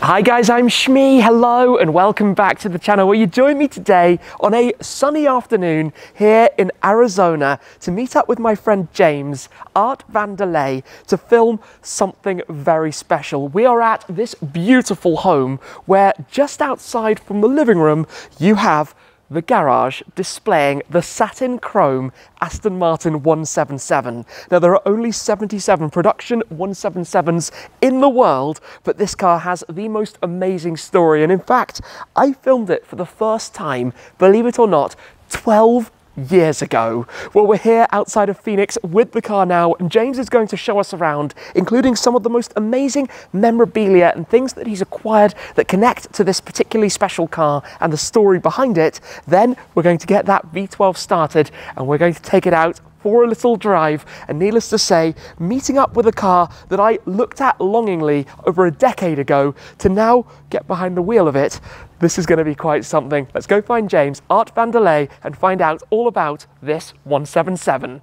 Hi guys, I'm Shmee, hello and welcome back to the channel where you join me today on a sunny afternoon here in Arizona to meet up with my friend James, ArtVanDelay, to film something very special. We are at this beautiful home where just outside from the living room you have the garage displaying the Satin Chrome Aston Martin 177. Now there are only 77 production 177s in the world, but this car has the most amazing story. And in fact, I filmed it for the first time, believe it or not, 12 years ago. Well, we're here outside of Phoenix with the car now, and James is going to show us around, including some of the most amazing memorabilia and things that he's acquired that connect to this particularly special car and the story behind it. Then we're going to get that V12 started and we're going to take it out for a little drive, and needless to say, meeting up with a car that I looked at longingly over a decade ago to now get behind the wheel of it. This is going to be quite something. Let's go find James, ArtVanDelay, and find out all about this 177.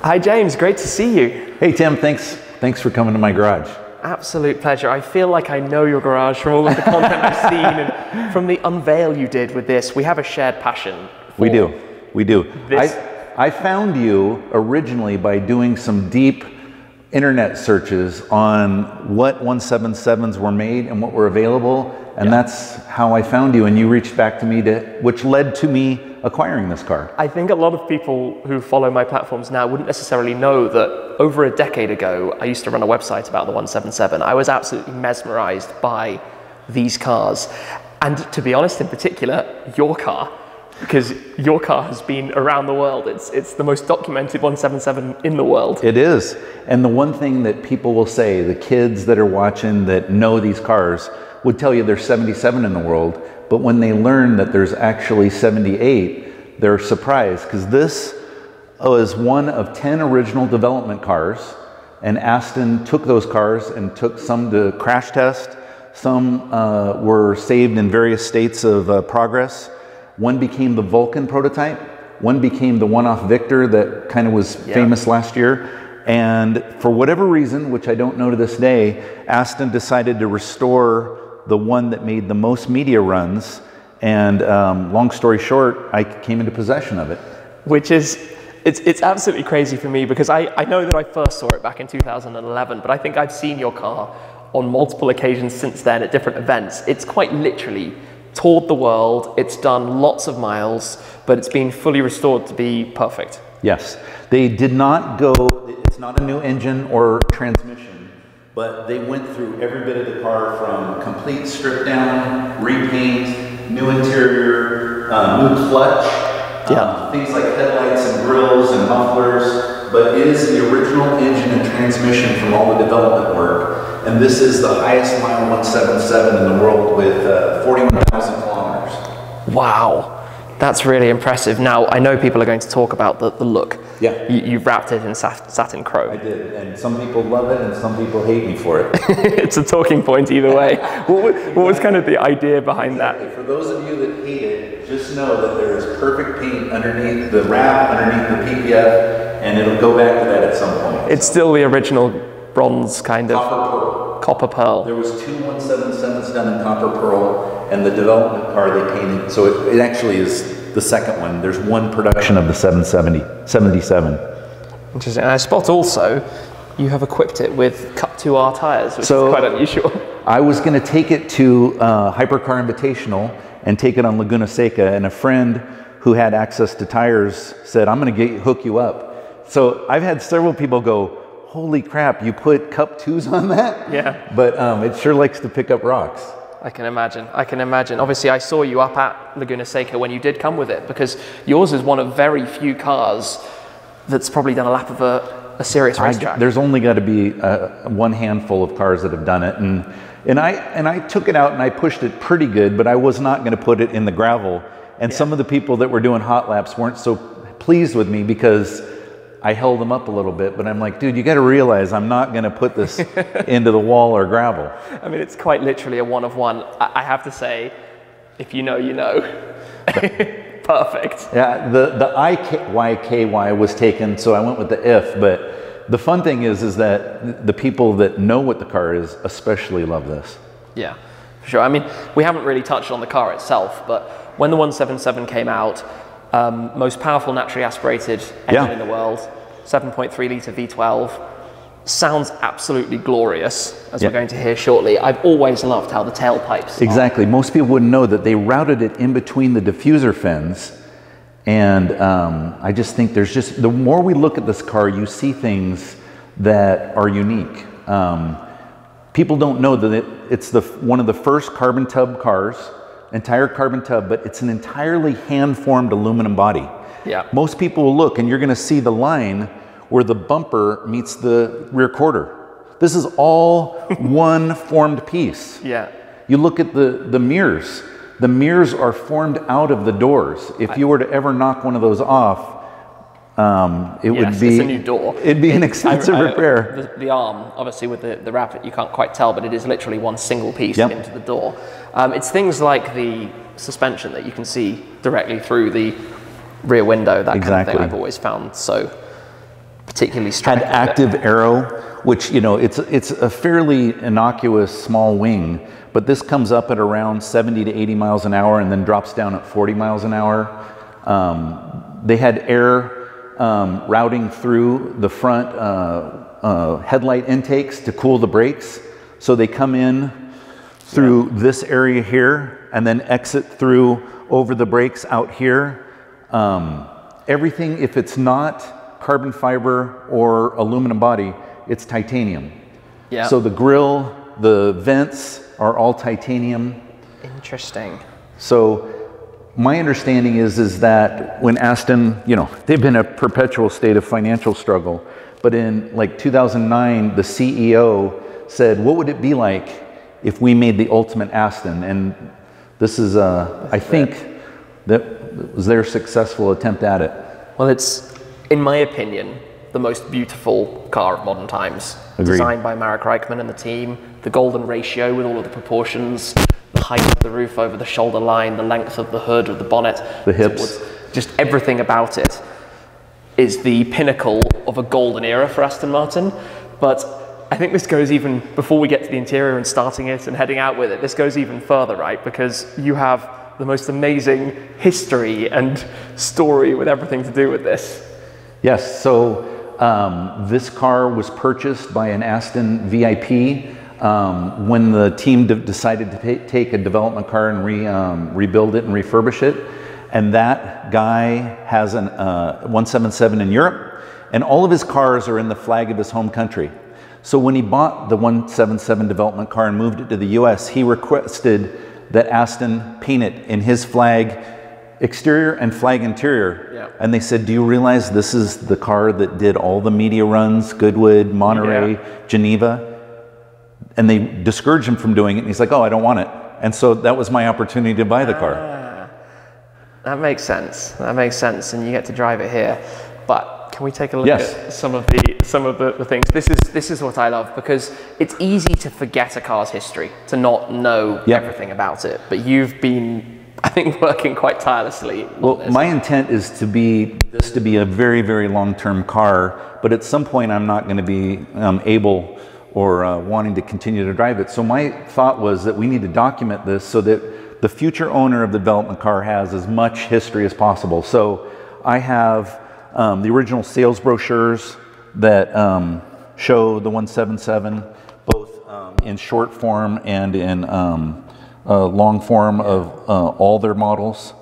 Hi James, great to see you. Hey Tim, thanks for coming to my garage. Absolute pleasure. I feel like I know your garage from all of the content I've seen and from the unveil you did with this. We have a shared passion. We do. I found you originally by doing some deep internet searches on what 177s were made and what were available, and that's how I found you, and you reached back to me, which led to me acquiring this car. I think a lot of people who follow my platforms now wouldn't necessarily know that over a decade ago, I used to run a website about the 177. I was absolutely mesmerized by these cars. And to be honest, in particular, your car, because your car has been around the world. It's the most documented 177 in the world. It is. And the one thing that people will say, the kids that are watching that know these cars would tell you there's 77 in the world, but when they learn that there's actually 78, they're surprised, because this was one of 10 original development cars, and Aston took those cars and took some to crash test. Some were saved in various states of progress. One became the Vulcan prototype. One became the one-off Victor that kind of was famous last year. And for whatever reason, which I don't know to this day, Aston decided to restore the one that made the most media runs. And long story short, I came into possession of it. Which is, it's absolutely crazy for me, because I know that I first saw it back in 2011, but I think I've seen your car on multiple occasions since then at different events. It's quite literally toured the world, it's done lots of miles, but it's been fully restored to be perfect. Yes, they did not go, it's not a new engine or transmission, but they went through every bit of the car, from complete strip down, repaint, new interior, new clutch, things like headlights and grills and mufflers, but it is the original engine and transmission from all the development work. And this is the highest mile 177 in the world with 41,000 kilometers. Wow, that's really impressive. Now, I know people are going to talk about the look. Yeah. You've wrapped it in satin chrome. I did, and some people love it and some people hate me for it. It's a talking point either way. What was kind of the idea behind that? For those of you that hate it, just know that there is perfect paint underneath the wrap, underneath the PPF, and it'll go back to that at some point. It's still the original bronze kind of copper pearl. There was two 177s done in copper pearl, and the development car they painted, so it actually is the second one. There's one production of the 77. Interesting. And I spot also you have equipped it with Cup 2R tires, which is quite unusual. I was going to take it to Hypercar Invitational and take it on Laguna Seca, and a friend who had access to tires said, I'm going to hook you up. So I've had several people go, holy crap, you put Cup 2s on that? Yeah. But it sure likes to pick up rocks. I can imagine. Obviously, I saw you up at Laguna Seca when you did come with it, because yours is one of very few cars that's probably done a lap of a serious racetrack. There's only got to be one handful of cars that have done it. And I took it out and I pushed it pretty good, but I was not going to put it in the gravel. And some of the people that were doing hot laps weren't so pleased with me, because I held them up a little bit, but I'm like, dude, you got to realize I'm not going to put this into the wall or gravel. I mean, it's quite literally a one of one. I have to say, if you know, you know. Perfect. Yeah, the IYKY was taken, so I went with the if, but the fun thing is that the people that know what the car is especially love this. Yeah, for sure. I mean, we haven't really touched on the car itself, but when the 177 came out, most powerful naturally aspirated engine in the world, 7.3 litre V12, sounds absolutely glorious, as we're going to hear shortly. I've always loved how the tailpipes Exactly. Most people wouldn't know that they routed it in between the diffuser fins. And I just think there's just, the more we look at this car, you see things that are unique. People don't know that it's one of the first carbon tub cars, entire carbon tub, but it's an entirely hand-formed aluminum body. Yeah. Most people will look and you're going to see the line where the bumper meets the rear quarter. This is all one formed piece. Yeah. You look at the mirrors. The mirrors are formed out of the doors. If you were to ever knock one of those off, it would be... it's a new door. It'd be an expensive repair. The arm, obviously with the wrap, you can't quite tell, but it is literally one single piece into the door. It's things like the suspension that you can see directly through the rear window, that kind of thing I've always found so particularly striking. Had active aero, which, you know, it's a fairly innocuous small wing, but this comes up at around 70 to 80 miles an hour and then drops down at 40 miles an hour. They had air routing through the front headlight intakes to cool the brakes. So they come in through this area here and then exit through over the brakes out here. Everything, if it's not carbon fiber or aluminum body, it's titanium. Yeah. So the grille, the vents are all titanium. Interesting. So my understanding is that when Aston, you know, they've been in a perpetual state of financial struggle, but in like 2009, the CEO said, what would it be like if we made the ultimate Aston? And this is, I think, that was their successful attempt at it. Well, it's, in my opinion, the most beautiful car of modern times. Agreed. Designed by Marek Reichman and the team. The golden ratio with all of the proportions, the height of the roof over the shoulder line, the length of the hood of the bonnet, the hips, just everything about it is the pinnacle of a golden era for Aston Martin. But I think this goes even, before we get to the interior and starting it and heading out with it, this goes even further, right? Because you have the most amazing history and story with everything to do with this. Yes, so this car was purchased by an Aston VIP when the team decided to take a development car and rebuild it and refurbish it. And that guy has an 177 in Europe, and all of his cars are in the flag of his home country. So when he bought the 177 development car and moved it to the US, he requested that Aston paint it in his flag exterior and flag interior. Yeah. And they said, do you realize this is the car that did all the media runs, Goodwood, Monterey, Geneva? And they discouraged him from doing it. And he's like, oh, I don't want it. And so that was my opportunity to buy the car. That makes sense. That makes sense. And you get to drive it here. But can we take a look at some of the things? This is what I love, because it's easy to forget a car's history, to not know everything about it. But you've been, I think, working quite tirelessly. Well, my intent is to be this to be a very, very long-term car, but at some point I'm not going to be able or wanting to continue to drive it. So my thought was that we need to document this so that the future owner of the development car has as much history as possible. So I have the original sales brochures that show the 177, both in short form and in long form of all their models.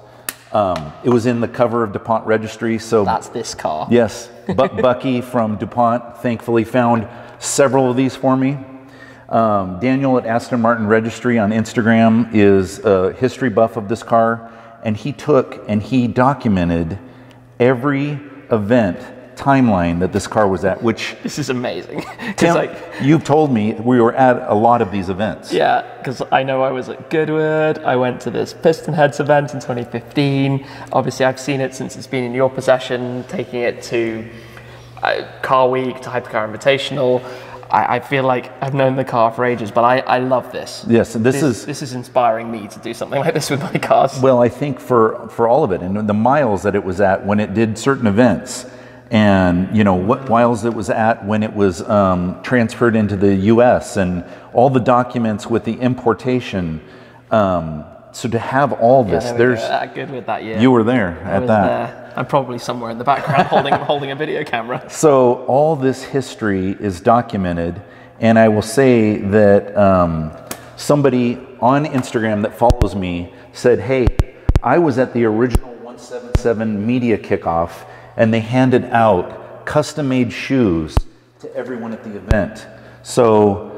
It was in the cover of DuPont Registry. So that's this car. Yes, Bucky from DuPont thankfully found several of these for me. Daniel at Aston Martin Registry on Instagram is a history buff of this car, and he took and he documented every event timeline that this car was at, which... This is amazing. Tim, like, you've told me we were at a lot of these events. Yeah, because I know I was at Goodwood, I went to this Piston Heads event in 2015. Obviously I've seen it since it's been in your possession, taking it to Car Week, to Hypercar Invitational. I feel like I've known the car for ages, but I love this. Yes, and this is inspiring me to do something like this with my cars. Well, I think for all of it, and the miles that it was at when it did certain events, and you know what miles it was at when it was transferred into the US, and all the documents with the importation. So to have all this, there's good with that. Yeah, you were there at that. There. I'm probably somewhere in the background holding a video camera. So all this history is documented, and I will say that somebody on Instagram that follows me said, "Hey, I was at the original 177 media kickoff, and they handed out custom-made shoes to everyone at the event." So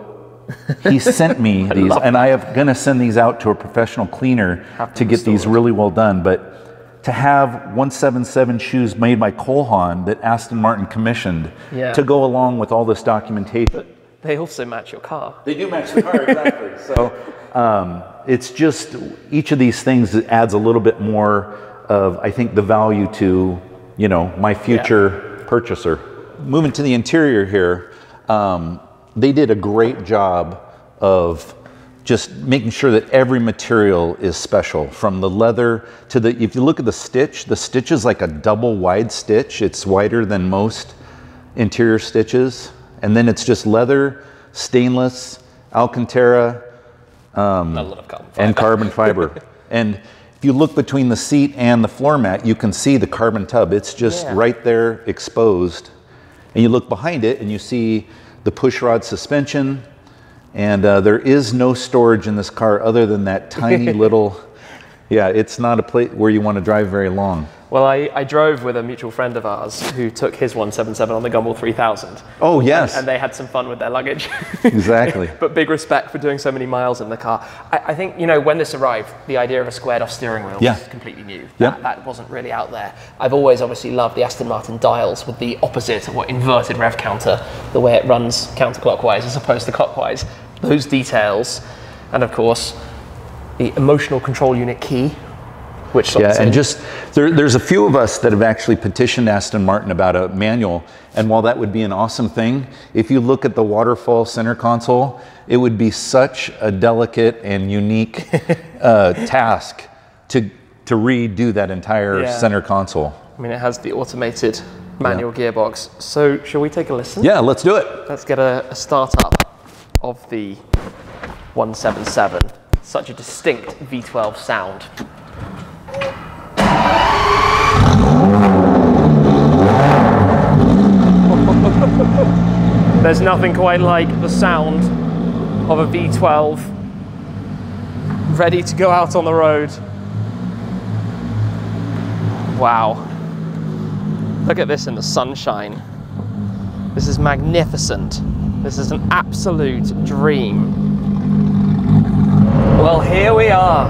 he sent me these, and I am going to send these out to a professional cleaner to get these really well done. But to have 177 shoes made by Colhan that Aston Martin commissioned to go along with all this documentation. But they also match your car. They do match the car, exactly. So it's just, each of these things adds a little bit more of, I think, the value to, you know, my future purchaser. Moving to the interior here, they did a great job of just making sure that every material is special, from the leather to the, if you look at the stitch is like a double wide stitch. It's wider than most interior stitches. And then it's just leather, stainless, Alcantara, and carbon fiber. And if you look between the seat and the floor mat, you can see the carbon tub. It's just right there exposed. And you look behind it and you see the pushrod suspension, and there is no storage in this car other than that tiny little, it's not a place where you want to drive very long. Well, I drove with a mutual friend of ours who took his 177 on the Gumball 3000. Oh, yes. And they had some fun with their luggage. Exactly. But big respect for doing so many miles in the car. I think, you know, when this arrived, the idea of a squared off steering wheel was completely new. That wasn't really out there. I've always obviously loved the Aston Martin dials with the opposite, or inverted rev counter, the way it runs counterclockwise as opposed to clockwise. Those details, and of course, the emotional control unit key, which and just there's a few of us that have actually petitioned Aston Martin about a manual, and while that would be an awesome thing, if you look at the waterfall center console, it would be such a delicate and unique task to redo that entire center console. I mean, it has the automated manual gearbox. So shall we take a listen? Yeah, let's do it. Let's get a start-up of the 177. Such a distinct V12 sound. There's nothing quite like the sound of a V12 ready to go out on the road. Wow. Look at this in the sunshine. This is magnificent. This is an absolute dream. Well, here we are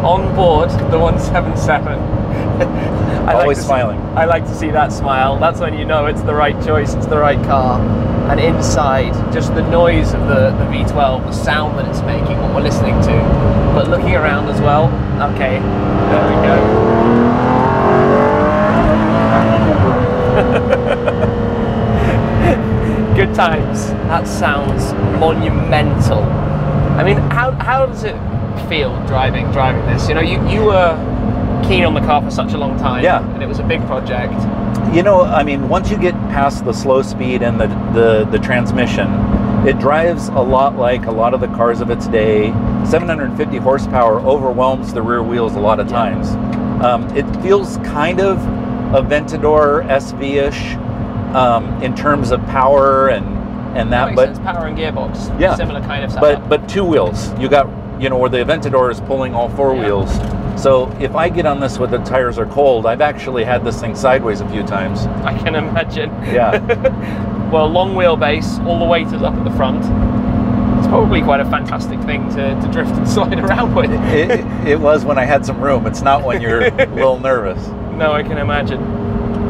on board the 177. Always smiling. I like to see that smile. That's when you know it's the right choice, it's the right car. And inside, just the noise of the V12, the sound that it's making, what we're listening to. But looking around as well, okay, there we go. Good times. That sounds monumental. I mean, how does it feel driving this? You know, you were keen on the car for such a long time, and it was a big project. You know, I mean, once you get past the slow speed and the transmission, it drives a lot like a lot of the cars of its day. 750 horsepower overwhelms the rear wheels a lot of times. It feels kind of Aventador SV-ish in terms of power and that, but sense. Power and gearbox, similar kind of setup. But two wheels. You got, you know, where the Aventador is pulling all four wheels. So if I get on this when the tires are cold, I've actually had this thing sideways a few times. I can imagine. Yeah. Well, long wheelbase, all the weight is up at the front. It's probably quite a fantastic thing to drift and slide around with. It was when I had some room. It's not when you're a little nervous. No, I can imagine.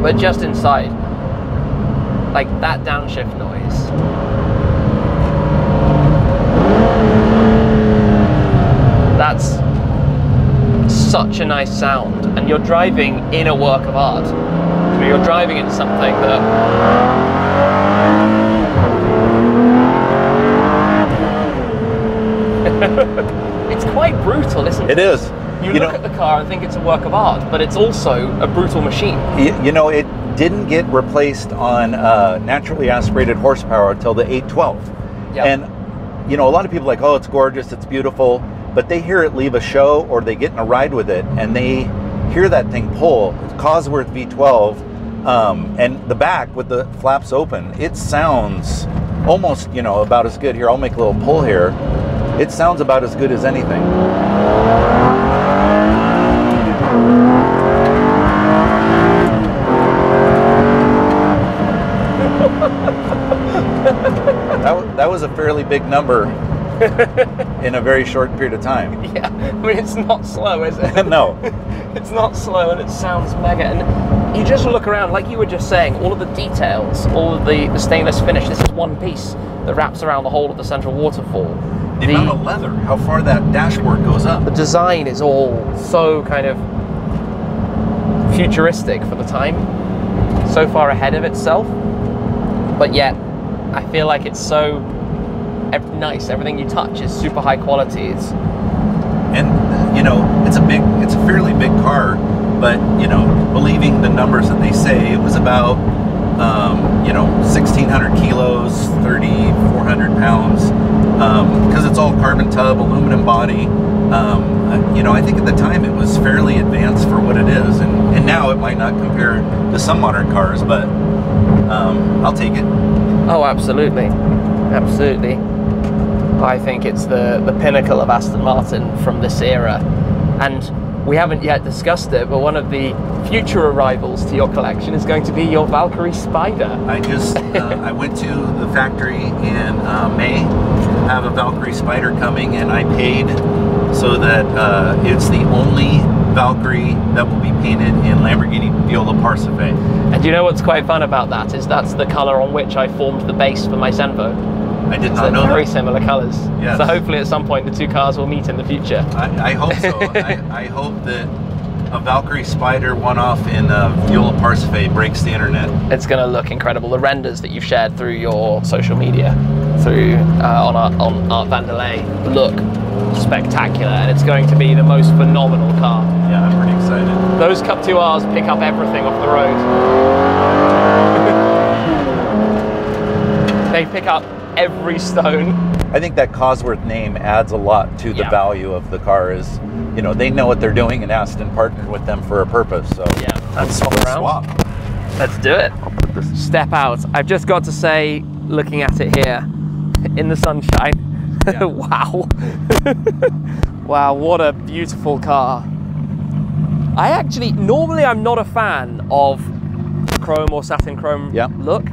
But just inside, like that downshift noise. That's such a nice sound, and you're driving in a work of art. So you're driving in something that it's quite brutal, isn't it? It is. You look at the car and think it's a work of art, but it's also a brutal machine. You know, didn't get replaced on naturally aspirated horsepower until the 812. Yep. And, you know, a lot of people are like, oh, it's gorgeous, it's beautiful, but they hear it leave a show or they get in a ride with it and they hear that thing pull. It's Cosworth V12, and the back with the flaps open, it sounds almost, you know, about as good. Here, I'll make a little pull here. It sounds about as good as anything. That was a fairly big number in a very short period of time. Yeah, I mean, it's not slow, is it? No. It's not slow and it sounds mega. And you just look around, like you were just saying, all of the details, all of the stainless finish. This is one piece that wraps around the whole of the central waterfall. The amount of leather, how far that dashboard goes up. The design is all so kind of futuristic for the time, so far ahead of itself, but yet I feel like it's so nice. Everything you touch is super high quality. And you know, it's a fairly big car, but you know, believing the numbers that they say, it was about you know, 1,600 kilos, 3,400 pounds, because it's all carbon tub, aluminum body. You know, I think at the time it was fairly advanced for what it is, and now it might not compare to some modern cars, but I'll take it. Oh, absolutely, absolutely. I think it's the pinnacle of Aston Martin from this era, and we haven't yet discussed it, but one of the future arrivals to your collection is going to be your Valkyrie Spider. I just I went to the factory in May, have a Valkyrie Spider coming, and I paid so that it's the only Valkyrie that will be painted in Lamborghini Viola Parsife. And you know what's quite fun about that is that's the color on which I formed the base for my Zenvo. I did not know that. Very similar colors. Yes. So hopefully at some point the two cars will meet in the future. I hope so. I hope that a Valkyrie Spider one-off in Viola Parsife breaks the internet. It's going to look incredible. The renders that you've shared through your social media, through on ArtVanDelay, look spectacular, and it's going to be the most phenomenal car. Yeah, I'm pretty excited. Those Cup 2Rs pick up everything off the road. They pick up every stone. I think that Cosworth name adds a lot to the value of the car. Is, you know, they know what they're doing, and Aston partnered with them for a purpose. So yeah, let's swap around. Swap. Let's do it. I'll put this. Step out. I've just got to say, looking at it here in the sunshine, yeah. Wow. Wow, what a beautiful car. I actually, normally I'm not a fan of chrome or satin chrome look.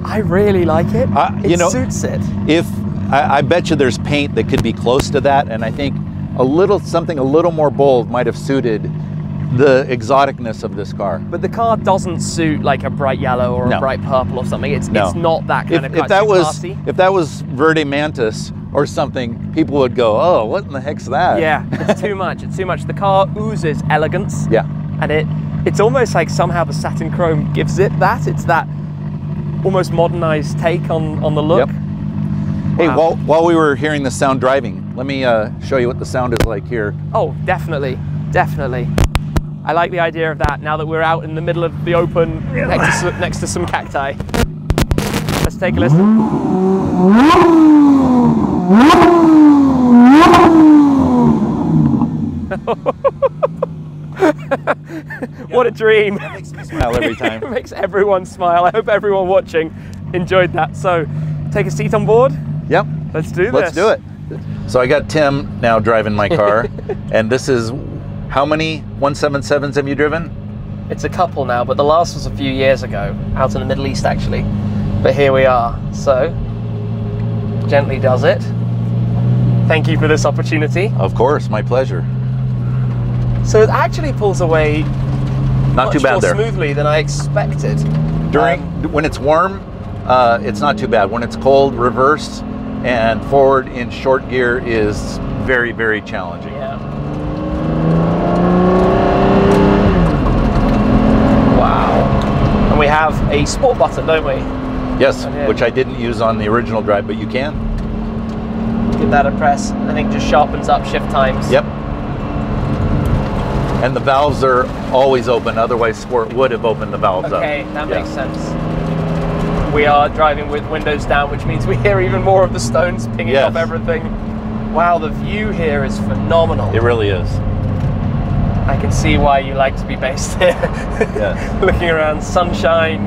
I really like it. You know, suits it. If I bet you there's paint that could be close to that, and I think something a little more bold might have suited the exoticness of this car. But the car doesn't suit like a bright yellow or a bright purple or something. It's not that kind of car. If that was Verde Mantis or something, people would go, oh, what in the heck's that? Yeah, it's too much. It's too much. The car oozes elegance. Yeah. And it's almost like somehow the satin chrome gives it that. It's that almost modernized take on the look. Yep. Hey, while we were hearing the sound driving, let me show you what the sound is like here. Oh, definitely, definitely. I like the idea of that now that we're out in the middle of the open next to some cacti. Let's take a listen. What a dream. That makes me smile every time. It makes everyone smile. I hope everyone watching enjoyed that. So, take a seat on board. Yep. Let's do this. Let's do it. So I got Tim now driving my car, and this is, how many 177s have you driven? It's a couple now, but the last was a few years ago, out in the Middle East actually. But here we are. So, gently does it. Thank you for this opportunity. Of course, my pleasure. So it actually pulls away not too bad more there. Smoothly than I expected. When it's warm, it's not too bad. When it's cold, reverse and forward in short gear is very, very challenging. Yeah. Wow. And we have a sport button, don't we? Yes, which I didn't use on the original drive, but you can. Give that a press. I think just sharpens up shift times. Yep. And the valves are always open, otherwise Sport would have opened the valves up. Okay, that makes sense. We are driving with windows down, which means we hear even more of the stones pinging off everything. Wow, the view here is phenomenal. It really is. I can see why you like to be based here. Looking around, sunshine.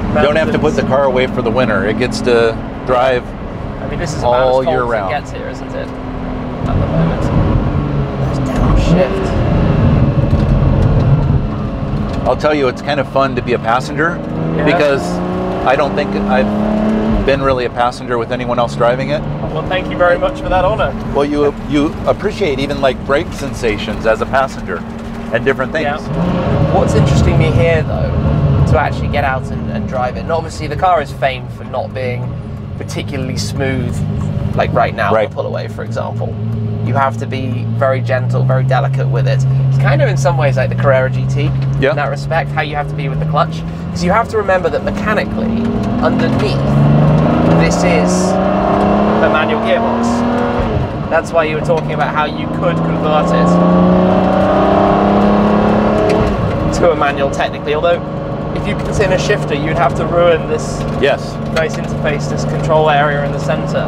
You don't have to put the car away for the winter. It gets to drive I mean, this is all about as year cold as round. it gets here, isn't it? At the moment. There's downshift. I'll tell you, it's kind of fun to be a passenger because I don't think I've been really a passenger with anyone else driving it. Well, thank you very much for that honor. Well, you appreciate even like brake sensations as a passenger and different things. Yeah. What's interesting me here, though, to actually get out and drive it. And obviously, the car is famed for not being particularly smooth, like right now, on the pull away, for example. You have to be very gentle, very delicate with it. It's kind of in some ways like the Carrera GT in that respect, how you have to be with the clutch. Because you have to remember that mechanically, underneath, this is a manual gearbox. That's why you were talking about how you could convert it to a manual technically, although if you put in a shifter, you'd have to ruin this nice interface, this control area in the center.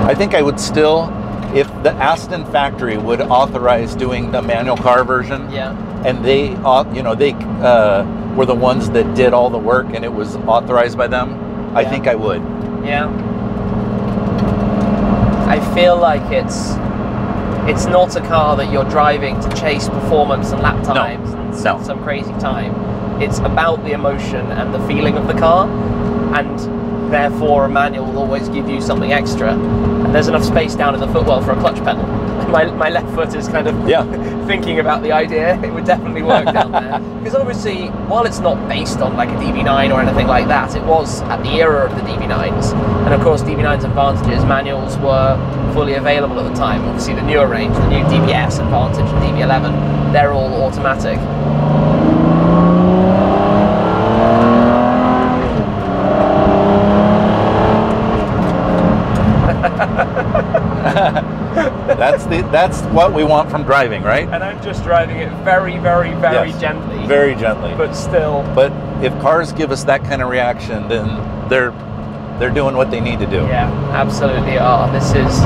I think I would still, if the Aston factory would authorize doing the manual car version, and they, you know, they were the ones that did all the work and it was authorized by them, I think I would. Yeah. I feel like it's not a car that you're driving to chase performance and lap times and some crazy time. It's about the emotion and the feeling of the car, and therefore a manual will always give you something extra. And there's enough space down in the footwell for a clutch pedal. My left foot is kind of thinking about the idea. It would definitely work down there. Because obviously, while it's not based on like a DB9 or anything like that, it was at the era of the DB9s. And of course, DB9's advantages, manuals were fully available at the time. Obviously, the newer range, the new DBS Advantage and DB11, they're all automatic. That's what we want from driving, right? And I'm just driving it very, very, very gently. Very gently. But still. But if cars give us that kind of reaction, then they're doing what they need to do. Yeah, absolutely are. This is,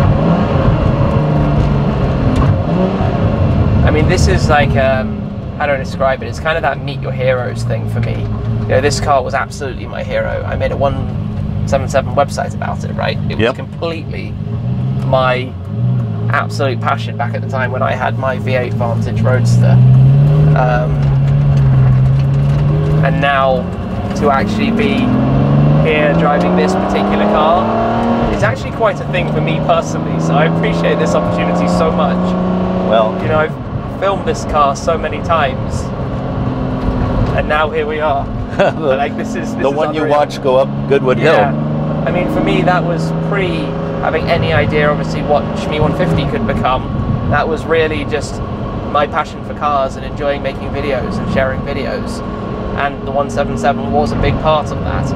I mean, this is like, how do I describe it? It's kind of that meet your heroes thing for me. You know, this car was absolutely my hero. I made a 177 website about it, right? It was completely my absolute passion back at the time when I had my V8 Vantage Roadster. And now to actually be here driving this particular car is actually quite a thing for me personally, so I appreciate this opportunity so much. Well, you know, I've filmed this car so many times and now here we are. Like this is the one you watch go up Goodwood Hill. I mean, for me that was pre having any idea obviously what Shmi 150 could become. That was really just my passion for cars and enjoying making videos and sharing videos, and the 177 was a big part of that.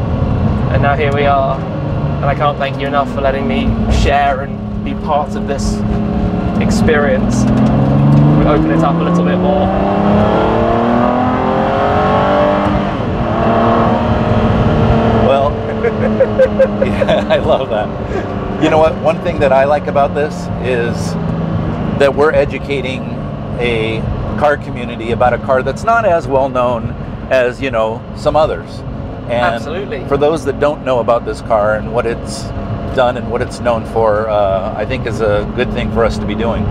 And now here we are, and I can't thank you enough for letting me share and be part of this experience. We'll open it up a little bit more. Well, yeah, I love that. You know what? One thing that I like about this is that we're educating a car community about a car that's not as well known as, you know, some others. And for those that don't know about this car and what it's done and what it's known for, I think is a good thing for us to be doing.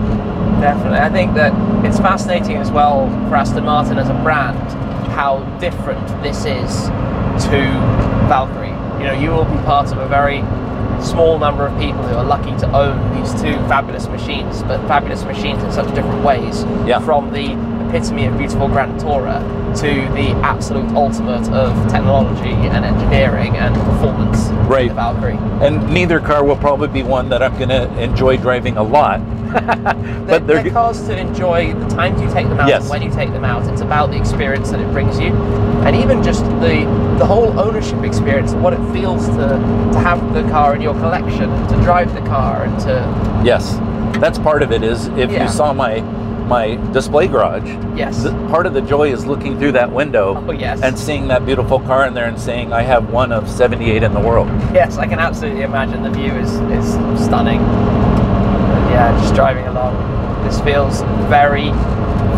Definitely. I think that it's fascinating as well for Aston Martin as a brand how different this is to Valkyrie. You know, you will be part of a very small number of people who are lucky to own these two fabulous machines, but fabulous machines in such different ways. From the epitome of beautiful Grand Tourer to the absolute ultimate of technology and engineering and performance. The Valkyrie. And neither car will probably be one that I'm going to enjoy driving a lot. But they're cars to enjoy the times you take them out and when you take them out. It's about the experience that it brings you, and even just the whole ownership experience and what it feels to have the car in your collection, to drive the car, and to that's part of it. Is if you saw my my display garage, Yes. part of the joy is looking through that window Oh, yes. and seeing that beautiful car in there and saying, I have one of 78 in the world. Yes, I can absolutely imagine the view is stunning. And yeah, just driving along. This feels very,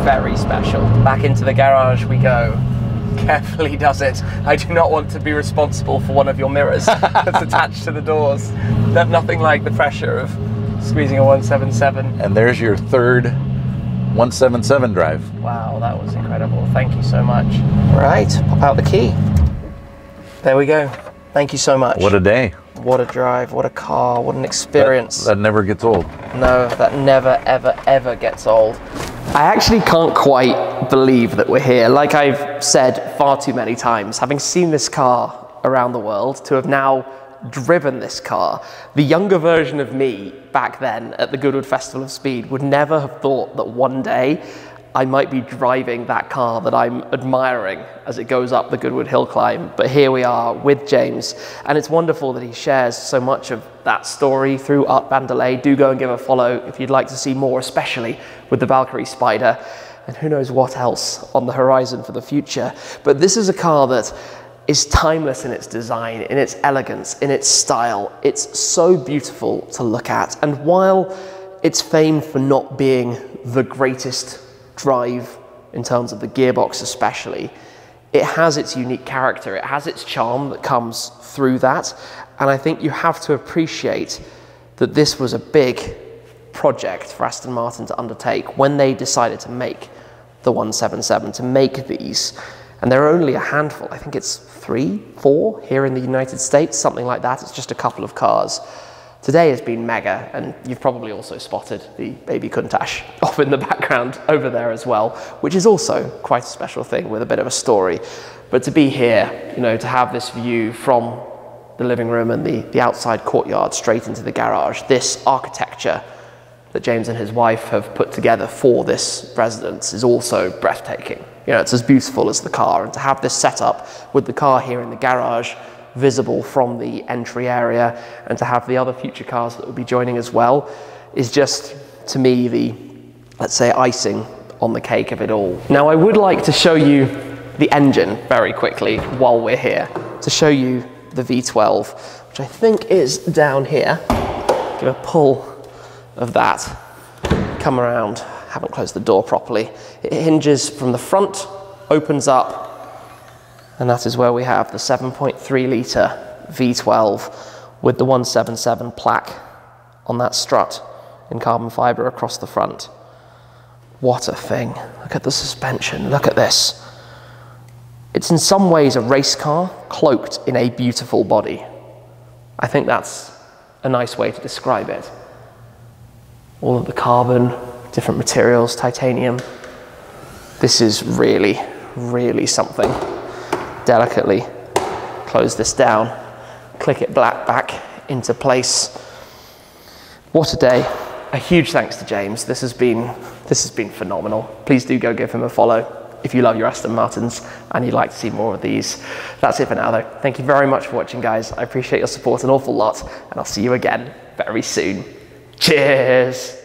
very special. Back into the garage we go. Carefully does it. I do not want to be responsible for one of your mirrors that's attached to the doors. Nothing like the pressure of squeezing a 177. And there's your third 177 drive. Wow, that was incredible. Thank you so much. Right, pop out the key. There we go. Thank you so much. What a day. What a drive, what a car, what an experience. That never gets old. No, that never, ever, ever gets old. I actually can't quite believe that we're here. Like I've said far too many times, having seen this car around the world, to have now driven this car, the younger version of me back then at the Goodwood Festival of Speed would never have thought that one day I might be driving that car that I'm admiring as it goes up the Goodwood hill climb. But here we are with James, and it's wonderful that he shares so much of that story through ArtVanDelay. Do go and give a follow if you'd like to see more, especially with the Valkyrie Spider, and who knows what else on the horizon for the future. But this is a car that is timeless in its design, in its elegance, in its style. It's so beautiful to look at. And while it's famed for not being the greatest drive in terms of the gearbox especially, it has its unique character, it has its charm that comes through that, and I think you have to appreciate that this was a big project for Aston Martin to undertake when they decided to make the 177, to make these. And there are only a handful, I think it's 3, 4 here in the United States, something like that. It's just a couple of cars. Today has been mega, and you've probably also spotted the baby Countach off in the background over there as well, which is also quite a special thing with a bit of a story. But to be here, you know, to have this view from the living room and the outside courtyard straight into the garage, this architecture that James and his wife have put together for this residence is also breathtaking. You know, it's as beautiful as the car, and to have this setup with the car here in the garage, visible from the entry area, and to have the other future cars that will be joining as well, is just, to me, the, let's say, icing on the cake of it all. Now, I would like to show you the engine very quickly while we're here, to show you the V12, which I think is down here. Give a pull of that, come around, haven't closed the door properly. It hinges from the front, opens up, and that is where we have the 7.3 litre V12 with the 177 plaque on that strut in carbon fibre across the front. What a thing. Look at the suspension, look at this. It's in some ways a race car cloaked in a beautiful body. I think that's a nice way to describe it. All of the carbon, different materials, titanium. This is really, really something. Delicately close this down, click it back into place. What a day. A huge thanks to James. This has been phenomenal. Please do go give him a follow if you love your Aston Martins and you'd like to see more of these. That's it for now though. Thank you very much for watching, guys. I appreciate your support an awful lot, and I'll see you again very soon. Cheers.